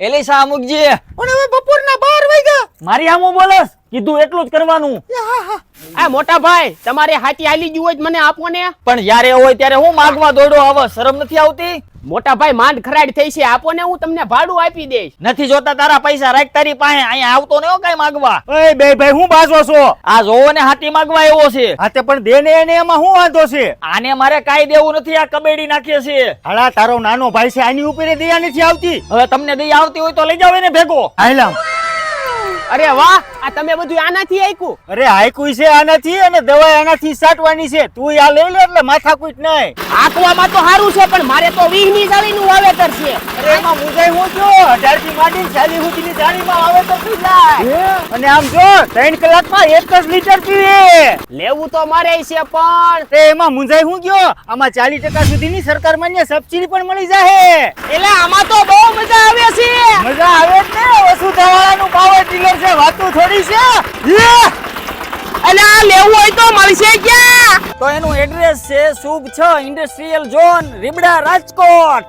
એલી સા મુકજી. પણ હવે બપોરના 12 વાગ્યા. મારી આમો બોલસ કીધું એટલું જ કરવાનું. આ મોટા ભાઈ તમારે હાથી હાલી ગયું હોય મને આપો ને. પણ જ્યારે હોય ત્યારે હું માગવા દોડો આવે, શરમ નથી આવતી? મોટા ભાઈ માંડ ખરાડ થઈ છે, આપો ને, હું તમને ભાડું આપી દઈશ. નથી જોતા તારા પૈસા, રાખ તારી પાસે. અહીંયા આવતો ને કઈ માગવા. ઓય બે ભાઈ હું બાજો છો? આ જોવો ને હાથી માગવા એવો છે. હા તે પણ દે ને એને, એમાં શું વાંધો છે? આને મારે કાઈ દેવું નથી, આ કબેડી નાખીએ છે. હાલા તારો નાનો ભાઈ છે, આની ઉપર દયા નથી આવતી. હવે તમને દઈ આવતી હોય તો લઈ જાવ એને ભેગો. હાલામ. અરે વાહ, આ તમે બધું આનાથી આયકું. અરે હાઈકુઈ છે આનાથી, અને દવા આનાથી સાટવાની છે. તું આ લઈ લે એટલે માથાકૂટ નહીં. આંકવામાં તો સારું છે, પણ મારે તો 20 ની જાળીનું વાવેતર છે. અરે એમાં મુજાઈ હું જો 18 થી માંડીને 40 સુધીની જાળીમાં વાવેતર થઈ જાય. અને આમ જો 3 કલાકમાં 1 જ લીટર પીવે. લેવું તો મારે છે, પણ તે એમાં મુંજાઈ હું ગયો, આમાં 40% સુધીની સરકાર માન્ય સબસિડી પણ મળી જાય. એટલે આમાં તો બહુ મજા આવે છે. મજા આવે જ ને, વસુધાવાળાનું પાવર ડીલર છે, વાતું થોડી છે. એટલે આ લેવું હોય તો મળશે ક્યાં? તો એનું એડ્રેસ છે શુભ 6 ઇન્ડસ્ટ્રીયલ ઝોન, રીબડા, રાજકોટ.